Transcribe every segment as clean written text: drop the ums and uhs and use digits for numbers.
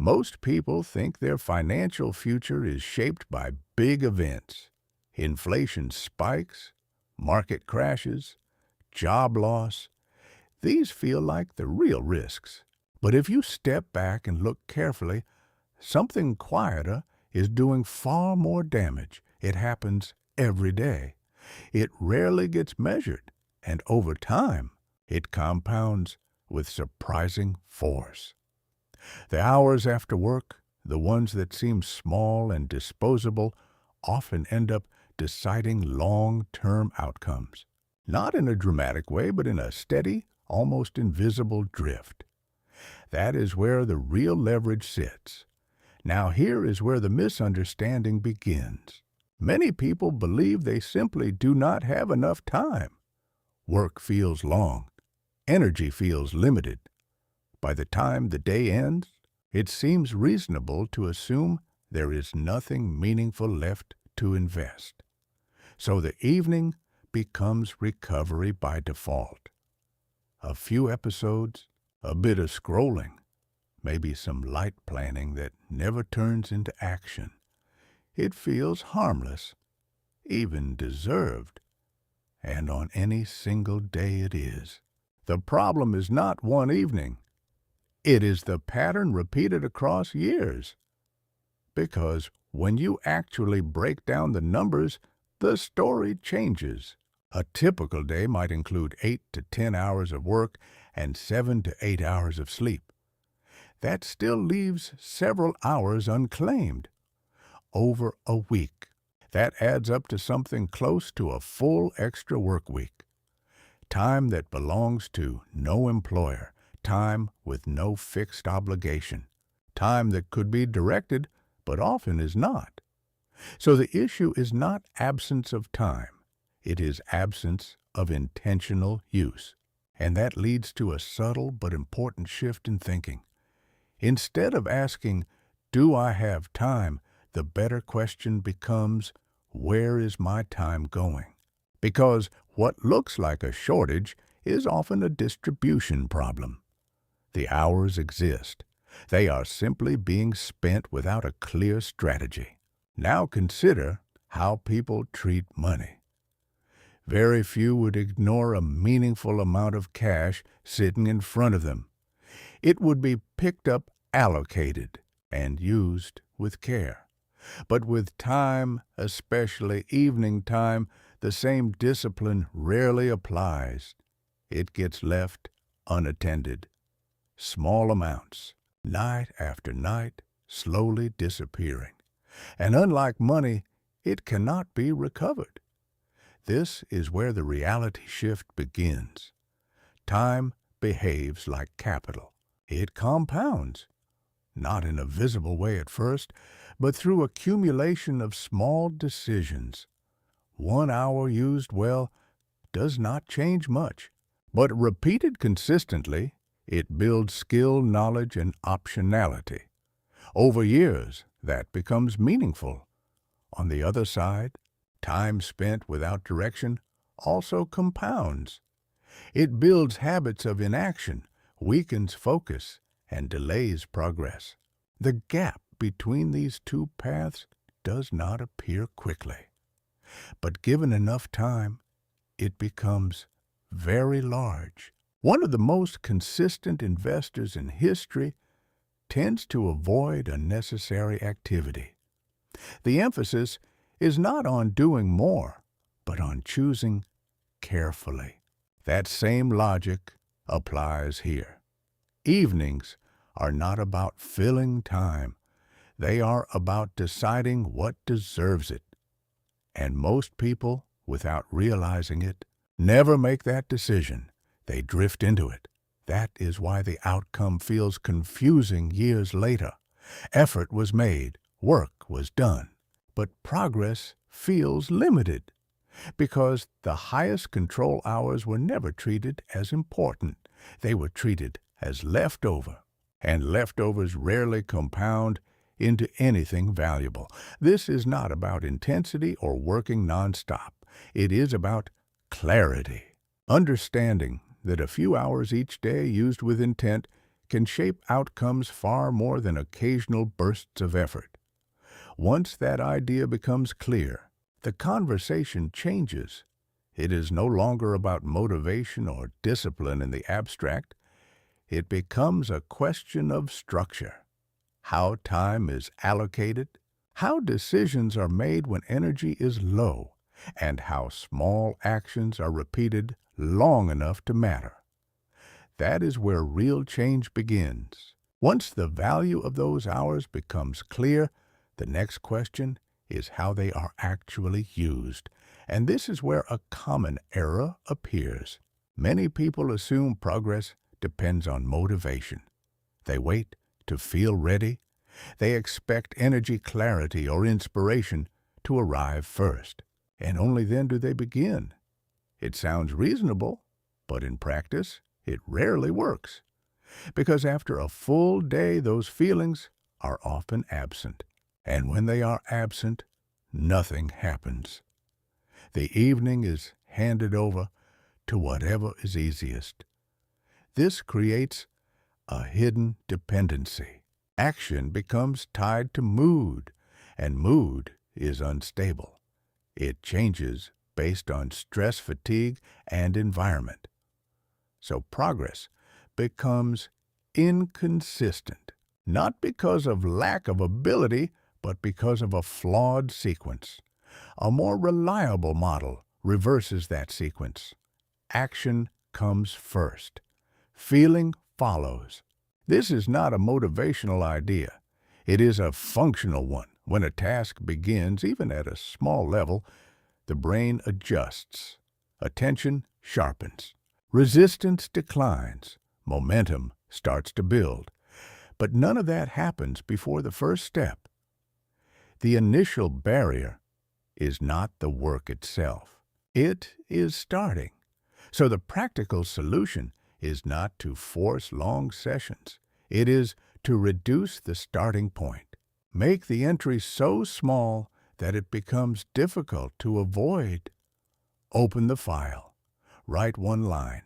Most people think their financial future is shaped by big events. Inflation spikes, market crashes, job loss. These feel like the real risks. But if you step back and look carefully, something quieter is doing far more damage. It happens every day. It rarely gets measured, and over time, it compounds with surprising force. The hours after work, the ones that seem small and disposable, often end up deciding long-term outcomes. Not in a dramatic way, but in a steady, almost invisible drift. That is where the real leverage sits. Now here is where the misunderstanding begins. Many people believe they simply do not have enough time. Work feels long. Energy feels limited. By the time the day ends, it seems reasonable to assume there is nothing meaningful left to invest. So the evening becomes recovery by default. A few episodes, a bit of scrolling, maybe some light planning that never turns into action. It feels harmless, even deserved, and on any single day it is. The problem is not one evening. It is the pattern repeated across years. Because when you actually break down the numbers, the story changes. A typical day might include 8 to 10 hours of work and 7 to 8 hours of sleep. That still leaves several hours unclaimed. Over a week, that adds up to something close to a full extra work week. Time that belongs to no employer, time with no fixed obligation, time that could be directed but often is not. So the issue is not absence of time. It is absence of intentional use. And that leads to a subtle but important shift in thinking. Instead of asking, "Do I have time?" the better question becomes, "Where is my time going?" Because what looks like a shortage is often a distribution problem. The hours exist. They are simply being spent without a clear strategy. Now consider how people treat money. Very few would ignore a meaningful amount of cash sitting in front of them. It would be picked up, allocated, and used with care. But with time, especially evening time, the same discipline rarely applies. It gets left unattended. Small amounts, night after night, slowly disappearing. And unlike money, it cannot be recovered. This is where the reality shift begins. Time behaves like capital. It compounds, not in a visible way at first, but through accumulation of small decisions. 1 hour used well does not change much, but repeated consistently, it builds skill, knowledge, and optionality. Over years, that becomes meaningful. On the other side, time spent without direction also compounds. It builds habits of inaction, weakens focus, and delays progress. The gap between these two paths does not appear quickly. But given enough time, it becomes very large. One of the most consistent investors in history tends to avoid unnecessary activity. The emphasis is not on doing more, but on choosing carefully. That same logic applies here. Evenings are not about filling time. They are about deciding what deserves it. And most people, without realizing it, never make that decision. They drift into it. That is why the outcome feels confusing years later. Effort was made, work was done, but progress feels limited because the highest control hours were never treated as important. They were treated as leftover, and leftovers rarely compound into anything valuable. This is not about intensity or working nonstop. It is about clarity, understanding that a few hours each day used with intent can shape outcomes far more than occasional bursts of effort. Once that idea becomes clear, the conversation changes. It is no longer about motivation or discipline in the abstract. It becomes a question of structure. How time is allocated, how decisions are made when energy is low, and how small actions are repeated long enough to matter. That is where real change begins. Once the value of those hours becomes clear, the next question is how they are actually used. And this is where a common error appears. Many people assume progress depends on motivation. They wait to feel ready. They expect energy, clarity, or inspiration to arrive first. And only then do they begin. It sounds reasonable, but in practice, it rarely works. Because after a full day, those feelings are often absent. And when they are absent, nothing happens. The evening is handed over to whatever is easiest. This creates a hidden dependency. Action becomes tied to mood, and mood is unstable. It changes based on stress, fatigue, and environment. So progress becomes inconsistent, not because of lack of ability, but because of a flawed sequence. A more reliable model reverses that sequence. Action comes first. Feeling follows. This is not a motivational idea. It is a functional one. When a task begins, even at a small level, the brain adjusts. Attention sharpens. Resistance declines. Momentum starts to build. But none of that happens before the first step. The initial barrier is not the work itself. It is starting. So the practical solution is not to force long sessions. It is to reduce the starting point. Make the entry so small that it becomes difficult to avoid. Open the file. Write one line.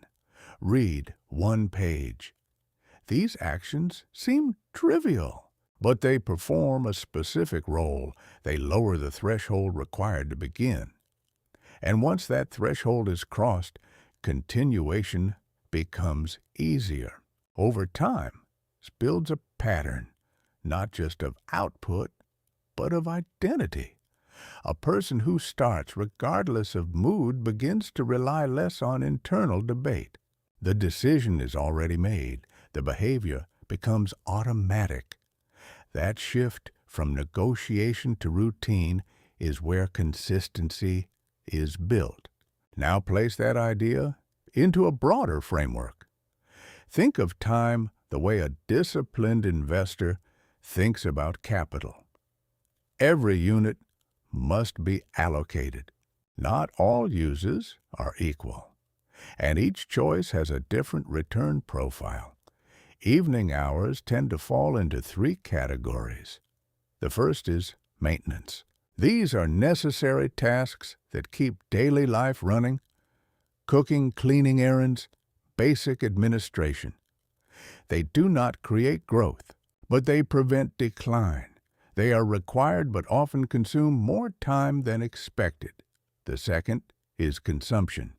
Read one page. These actions seem trivial, but they perform a specific role. They lower the threshold required to begin. And once that threshold is crossed, continuation becomes easier. Over time, this builds a pattern, not just of output, but of identity. A person who starts regardless of mood begins to rely less on internal debate. The decision is already made. The behavior becomes automatic. That shift from negotiation to routine is where consistency is built. Now place that idea into a broader framework. Think of time the way a disciplined investor thinks about capital. Every unit must be allocated. Not all uses are equal, and each choice has a different return profile. Evening hours tend to fall into three categories. The first is maintenance. These are necessary tasks that keep daily life running: cooking, cleaning errands, basic administration. They do not create growth, but they prevent decline. They are required but often consume more time than expected. The second is consumption.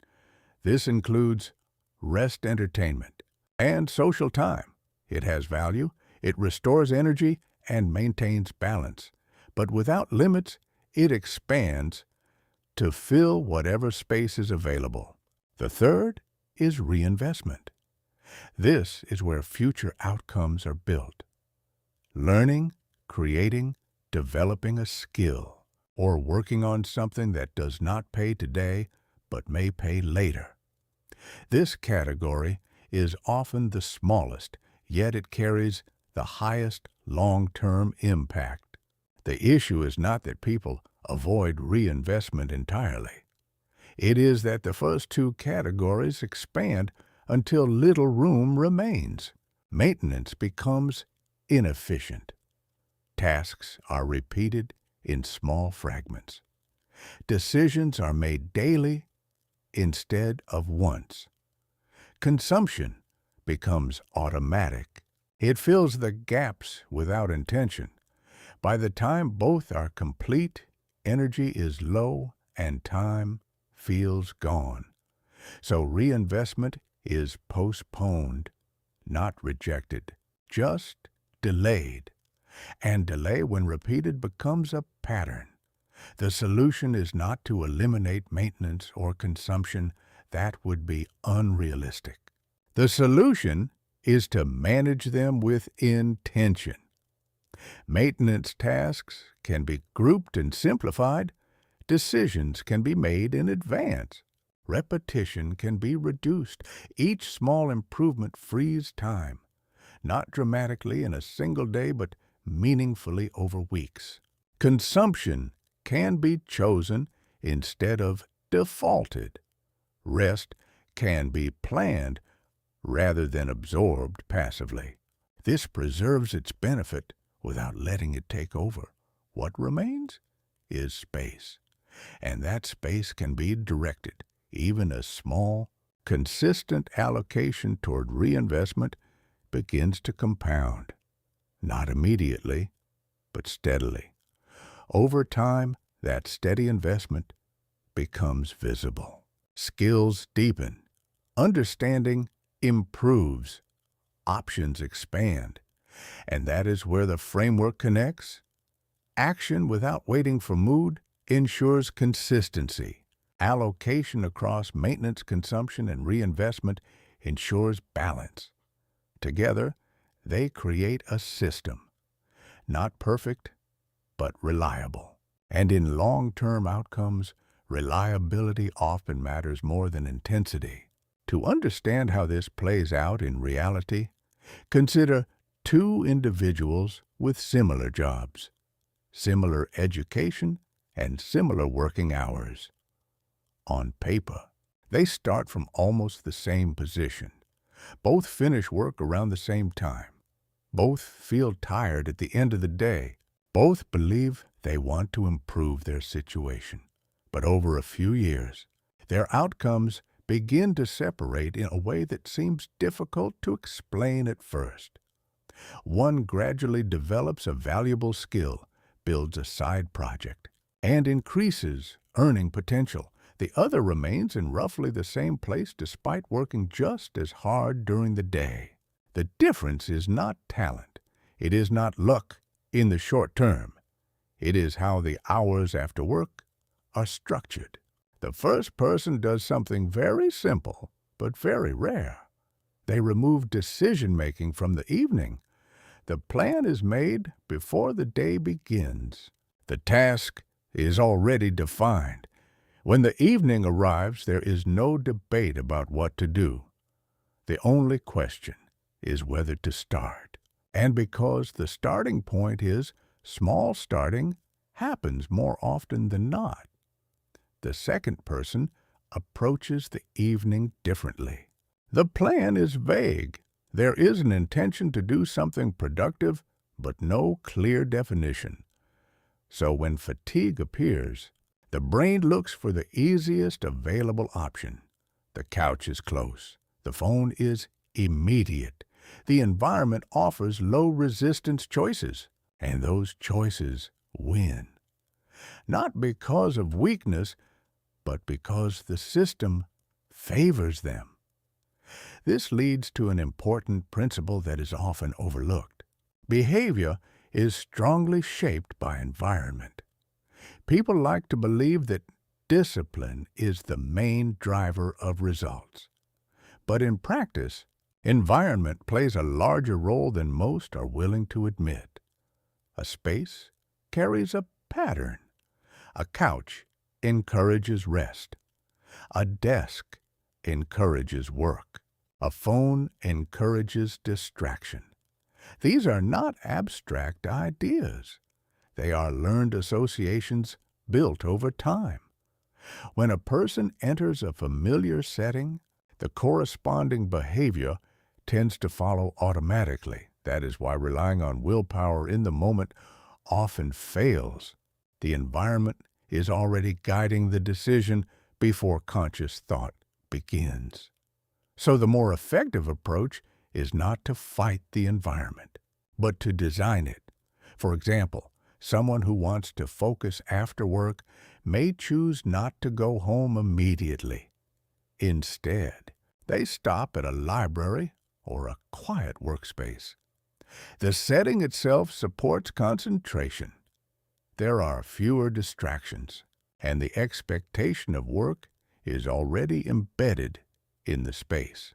This includes rest, entertainment, and social time. It has value, it restores energy, and maintains balance. But without limits, it expands to fill whatever space is available. The third is reinvestment. This is where future outcomes are built. Learning, creating, developing a skill, or working on something that does not pay today but may pay later. This category is often the smallest, yet it carries the highest long-term impact. The issue is not that people avoid reinvestment entirely. It is that the first two categories expand until little room remains. Maintenance becomes inefficient. Tasks are repeated in small fragments. Decisions are made daily instead of once. Consumption becomes automatic. It fills the gaps without intention. By the time both are complete, energy is low and time feels gone. So reinvestment is postponed, not rejected, just delayed. And delay, when repeated, becomes a pattern. The solution is not to eliminate maintenance or consumption. That would be unrealistic. The solution is to manage them with intention. Maintenance tasks can be grouped and simplified. Decisions can be made in advance. Repetition can be reduced. Each small improvement frees time, not dramatically in a single day, but meaningfully over weeks. Consumption can be chosen instead of defaulted. Rest can be planned rather than absorbed passively. This preserves its benefit without letting it take over. What remains is space, and that space can be directed. Even a small, consistent allocation toward reinvestment begins to compound, not immediately, but steadily. Over time, that steady investment becomes visible. Skills deepen, understanding improves, options expand, and that is where the framework connects. Action without waiting for mood ensures consistency. Allocation across maintenance, consumption, and reinvestment ensures balance. Together, they create a system, not perfect, but reliable. And in long-term outcomes, reliability often matters more than intensity. To understand how this plays out in reality, consider two individuals with similar jobs, similar education, and similar working hours. On paper, they start from almost the same position. Both finish work around the same time. Both feel tired at the end of the day. Both believe they want to improve their situation. But over a few years, their outcomes begin to separate in a way that seems difficult to explain at first. One gradually develops a valuable skill, builds a side project, and increases earning potential. The other remains in roughly the same place despite working just as hard during the day. The difference is not talent. It is not luck in the short term. It is how the hours after work are structured. The first person does something very simple, but very rare. They remove decision-making from the evening. The plan is made before the day begins. The task is already defined. When the evening arrives, there is no debate about what to do. The only question is whether to start. And because the starting point is small, starting happens more often than not. The second person approaches the evening differently. The plan is vague. There is an intention to do something productive, but no clear definition. So when fatigue appears, the brain looks for the easiest available option. The couch is close. The phone is immediate. The environment offers low-resistance choices, and those choices win. Not because of weakness, but because the system favors them. This leads to an important principle that is often overlooked. Behavior is strongly shaped by environment. People like to believe that discipline is the main driver of results. But in practice, environment plays a larger role than most are willing to admit. A space carries a pattern. A couch encourages rest. A desk encourages work. A phone encourages distraction. These are not abstract ideas. They are learned associations built over time. When a person enters a familiar setting, the corresponding behavior tends to follow automatically. That is why relying on willpower in the moment often fails. The environment is already guiding the decision before conscious thought begins. So the more effective approach is not to fight the environment, but to design it. For example, someone who wants to focus after work may choose not to go home immediately. Instead, they stop at a library or a quiet workspace. The setting itself supports concentration. There are fewer distractions, and the expectation of work is already embedded in the space.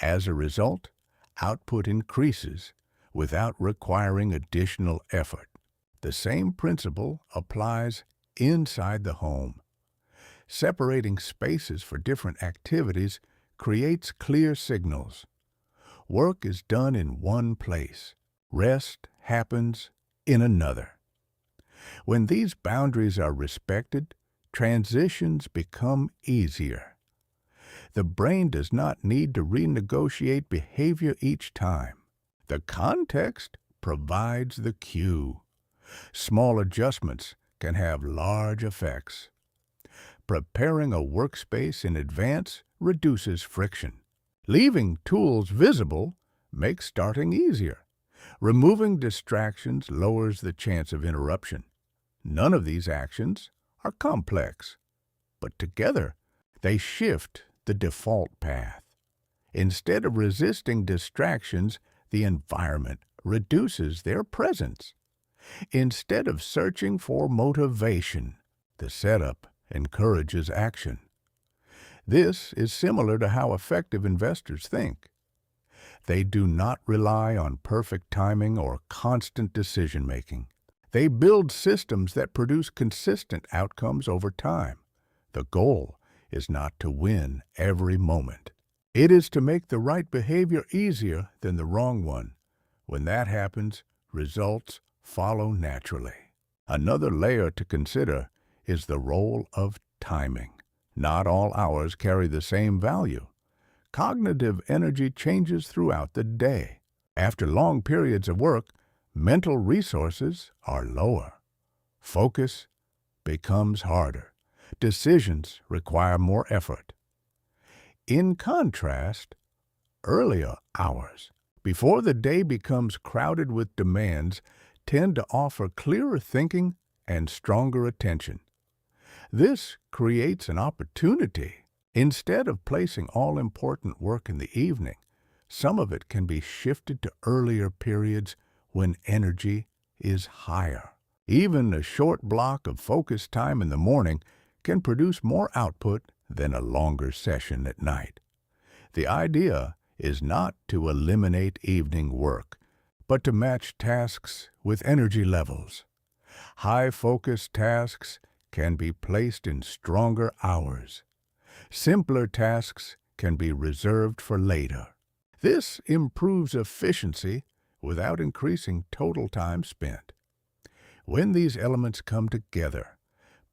As a result, output increases without requiring additional effort. The same principle applies inside the home. Separating spaces for different activities creates clear signals. Work is done in one place. Rest happens in another. When these boundaries are respected, transitions become easier. The brain does not need to renegotiate behavior each time. The context provides the cue. Small adjustments can have large effects. Preparing a workspace in advance reduces friction. Leaving tools visible makes starting easier. Removing distractions lowers the chance of interruption. None of these actions are complex, but together they shift the default path. Instead of resisting distractions, the environment reduces their presence. Instead of searching for motivation, the setup encourages action. This is similar to how effective investors think. They do not rely on perfect timing or constant decision-making. They build systems that produce consistent outcomes over time. The goal is not to win every moment. It is to make the right behavior easier than the wrong one. When that happens, results follow naturally. Another layer to consider is the role of timing. Not all hours carry the same value. Cognitive energy changes throughout the day. After long periods of work, mental resources are lower. Focus becomes harder. Decisions require more effort. In contrast, earlier hours, before the day becomes crowded with demands, tend to offer clearer thinking and stronger attention. This creates an opportunity. Instead of placing all important work in the evening, some of it can be shifted to earlier periods when energy is higher. Even a short block of focus time in the morning can produce more output than a longer session at night. The idea is not to eliminate evening work, but to match tasks with energy levels. High-focus tasks can be placed in stronger hours. Simpler tasks can be reserved for later. This improves efficiency without increasing total time spent. When these elements come together,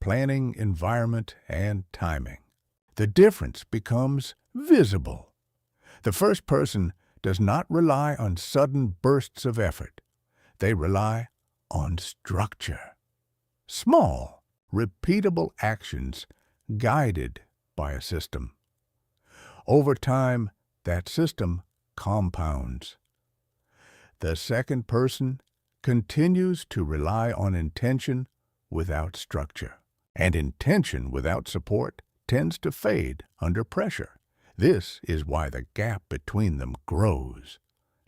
planning, environment, and timing, the difference becomes visible. The first person does not rely on sudden bursts of effort. They rely on structure. Small, repeatable actions guided by a system. Over time, that system compounds. The second person continues to rely on intention without structure, and intention without support tends to fade under pressure. This is why the gap between them grows,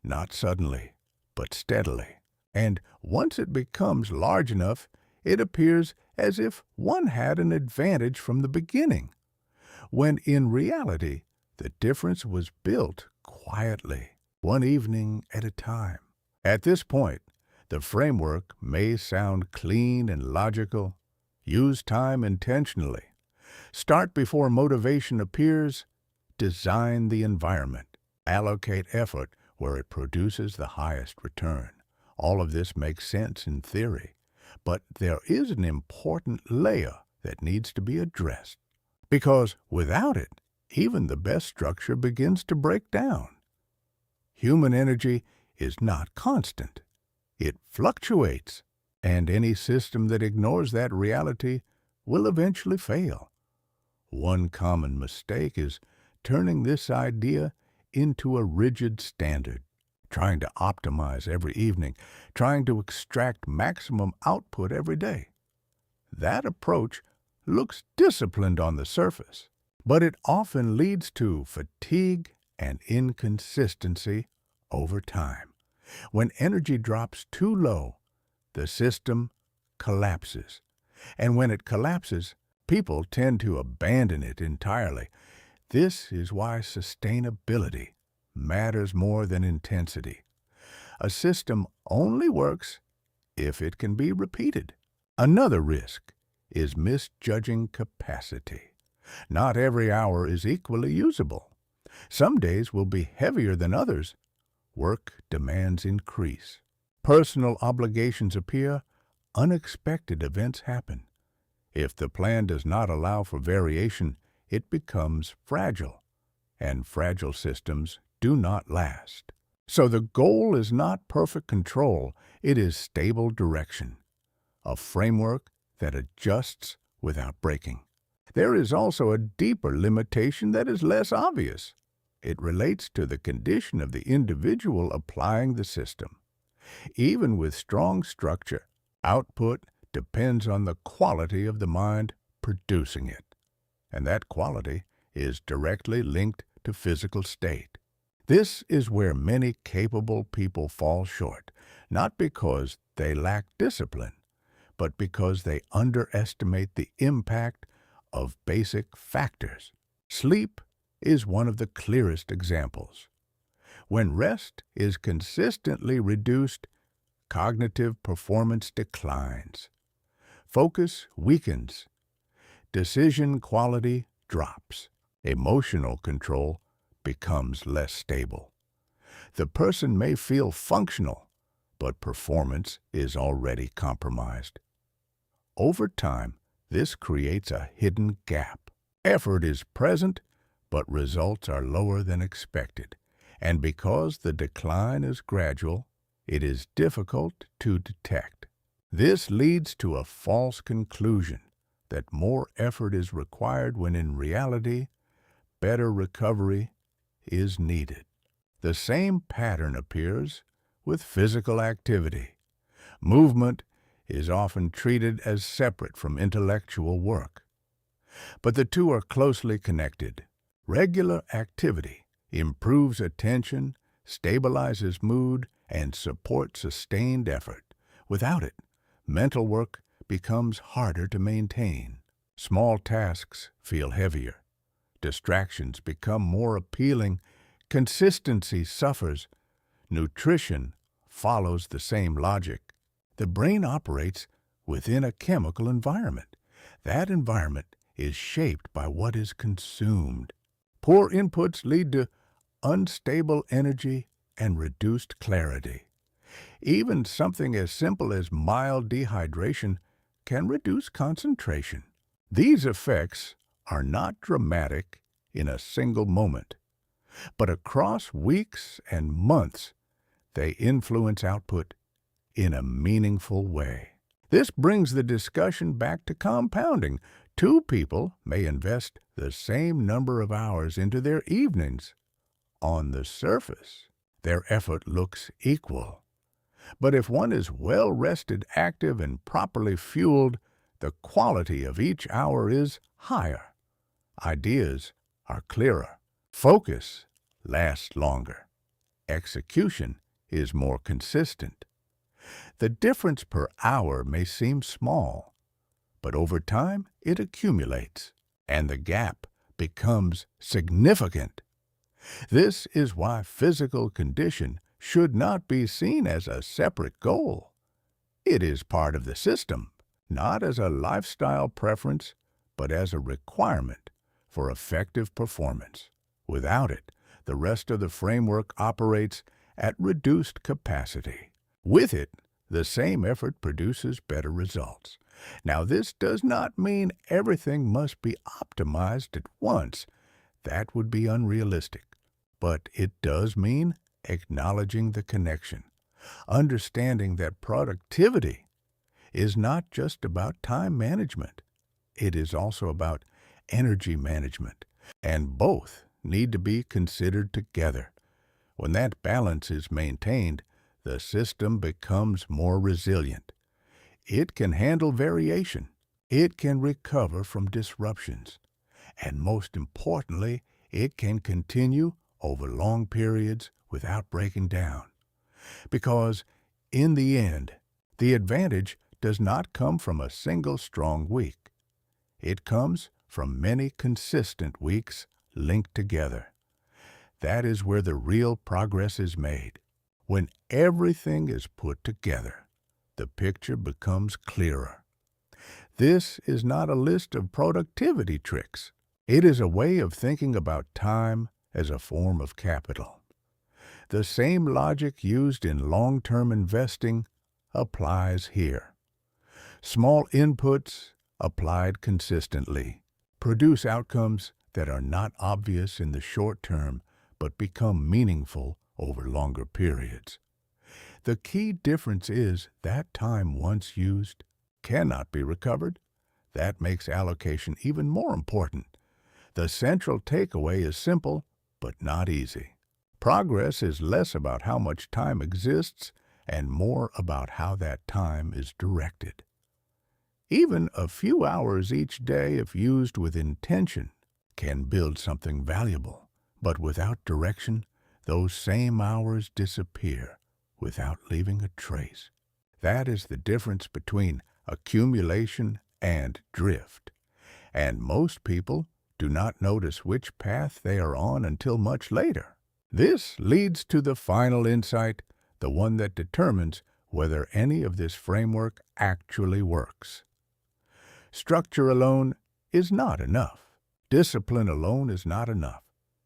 not suddenly, but steadily. And once it becomes large enough, it appears as if one had an advantage from the beginning, when in reality, the difference was built quietly, one evening at a time. At this point, the framework may sound clean and logical. Use time intentionally. Start before motivation appears. Design the environment. Allocate effort where it produces the highest return. All of this makes sense in theory, but there is an important layer that needs to be addressed, because without it, even the best structure begins to break down. Human energy is not constant. It fluctuates, and any system that ignores that reality will eventually fail. One common mistake is turning this idea into a rigid standard, trying to optimize every evening, trying to extract maximum output every day. That approach looks disciplined on the surface, but it often leads to fatigue and inconsistency over time. When energy drops too low, the system collapses. And when it collapses, people tend to abandon it entirely. This is why sustainability matters more than intensity. A system only works if it can be repeated. Another risk is misjudging capacity. Not every hour is equally usable. Some days will be heavier than others. Work demands increase. Personal obligations appear. Unexpected events happen. If the plan does not allow for variation, it becomes fragile, and fragile systems do not last. So the goal is not perfect control, it is stable direction, a framework that adjusts without breaking. There is also a deeper limitation that is less obvious. It relates to the condition of the individual applying the system. Even with strong structure, output depends on the quality of the mind producing it, and that quality is directly linked to physical state. This is where many capable people fall short, not because they lack discipline, but because they underestimate the impact of basic factors. Sleep is one of the clearest examples. When rest is consistently reduced, cognitive performance declines. Focus weakens. Decision quality drops. Emotional control becomes less stable. The person may feel functional, but performance is already compromised. Over time, this creates a hidden gap. Effort is present, but results are lower than expected. And because the decline is gradual, it is difficult to detect. This leads to a false conclusion that more effort is required when in reality, better recovery is needed. The same pattern appears with physical activity. Movement is often treated as separate from intellectual work. But the two are closely connected. Regular activity improves attention, stabilizes mood, and supports sustained effort. Without it, mental work becomes harder to maintain. Small tasks feel heavier. Distractions become more appealing. Consistency suffers. Nutrition follows the same logic. The brain operates within a chemical environment. That environment is shaped by what is consumed. Poor inputs lead to unstable energy and reduced clarity. Even something as simple as mild dehydration can reduce concentration. These effects are not dramatic in a single moment, but across weeks and months, they influence output in a meaningful way. This brings the discussion back to compounding. Two people may invest the same number of hours into their evenings. On the surface, their effort looks equal. But if one is well-rested, active, and properly fueled, the quality of each hour is higher. Ideas are clearer. Focus lasts longer. Execution is more consistent. The difference per hour may seem small, but over time it accumulates, and the gap becomes significant. This is why physical condition should not be seen as a separate goal. It is part of the system, not as a lifestyle preference, but as a requirement for effective performance. Without it, the rest of the framework operates at reduced capacity. With it, the same effort produces better results. Now, this does not mean everything must be optimized at once. That would be unrealistic. But it does mean acknowledging the connection, understanding that productivity is not just about time management. It is also about energy management, and both need to be considered together. When that balance is maintained, the system becomes more resilient. It can handle variation. It can recover from disruptions. And most importantly, it can continue over long periods without breaking down. Because, in the end, the advantage does not come from a single strong week. It comes from many consistent weeks linked together. That is where the real progress is made. When everything is put together, the picture becomes clearer. This is not a list of productivity tricks. It is a way of thinking about time as a form of capital. The same logic used in long-term investing applies here. Small inputs, applied consistently, produce outcomes that are not obvious in the short term but become meaningful over longer periods. The key difference is that time once used cannot be recovered. That makes allocation even more important. The central takeaway is simple, but not easy. Progress is less about how much time exists and more about how that time is directed. Even a few hours each day, if used with intention, can build something valuable. But without direction, those same hours disappear without leaving a trace. That is the difference between accumulation and drift. And most people do not notice which path they are on until much later. This leads to the final insight, the one that determines whether any of this framework actually works. Structure alone is not enough. Discipline alone is not enough.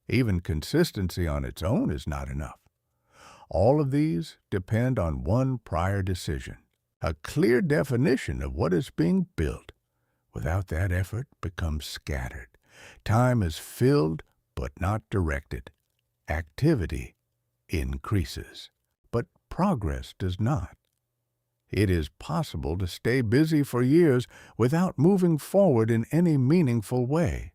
Even consistency on its own is not enough. All of these depend on one prior decision, a clear definition of what is being built. Without that, effort becomes scattered. Time is filled but not directed. Activity increases, but progress does not. It is possible to stay busy for years without moving forward in any meaningful way,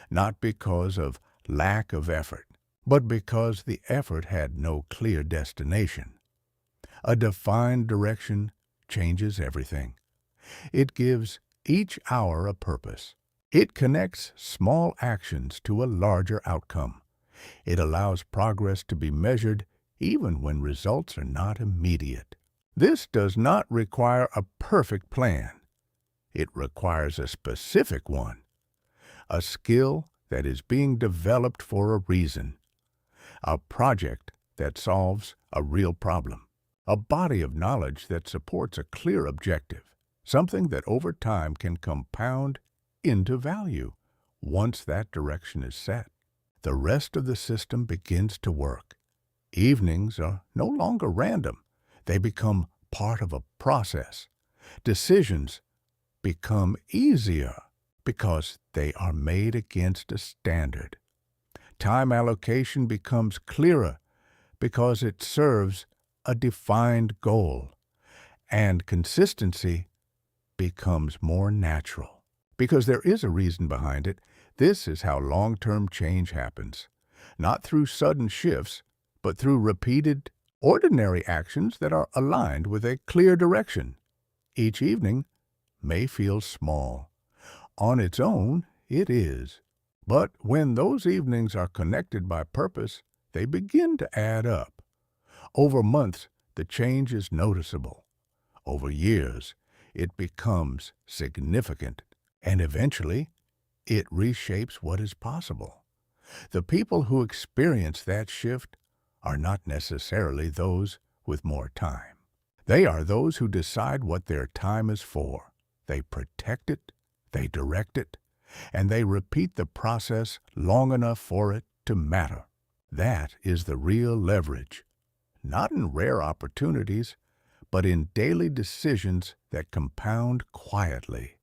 not because of lack of effort, but because the effort had no clear destination. A defined direction changes everything. It gives each hour a purpose. It connects small actions to a larger outcome. It allows progress to be measured even when results are not immediate. This does not require a perfect plan. It requires a specific one, a skill that is being developed for a reason, a project that solves a real problem, a body of knowledge that supports a clear objective, something that over time can compound into value. Once that direction is set, the rest of the system begins to work. Evenings are no longer random. They become part of a process. Decisions become easier because they are made against a standard. Time allocation becomes clearer because it serves a defined goal. And consistency becomes more natural because there is a reason behind it. This is how long-term change happens, not through sudden shifts, but through repeated, ordinary actions that are aligned with a clear direction. Each evening may feel small. On its own, it is. But when those evenings are connected by purpose, they begin to add up. Over months, the change is noticeable. Over years, it becomes significant. And eventually, it reshapes what is possible. The people who experience that shift are not necessarily those with more time. They are those who decide what their time is for. They protect it, they direct it, and they repeat the process long enough for it to matter. That is the real leverage, not in rare opportunities, but in daily decisions that compound quietly.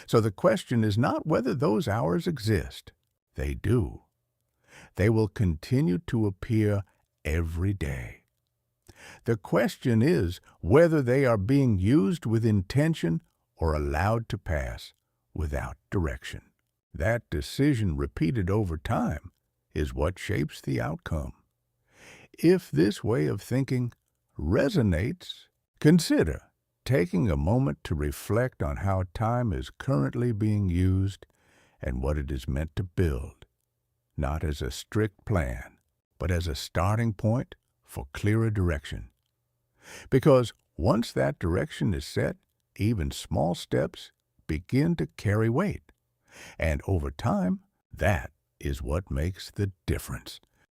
So the question is not whether those hours exist. They do. They will continue to appear every day. The question is whether they are being used with intention or allowed to pass without direction. That decision repeated over time is what shapes the outcome. If this way of thinking resonates, consider taking a moment to reflect on how time is currently being used and what it is meant to build, not as a strict plan, but as a starting point for clearer direction. Because once that direction is set, even small steps begin to carry weight. And over time, that is what makes the difference.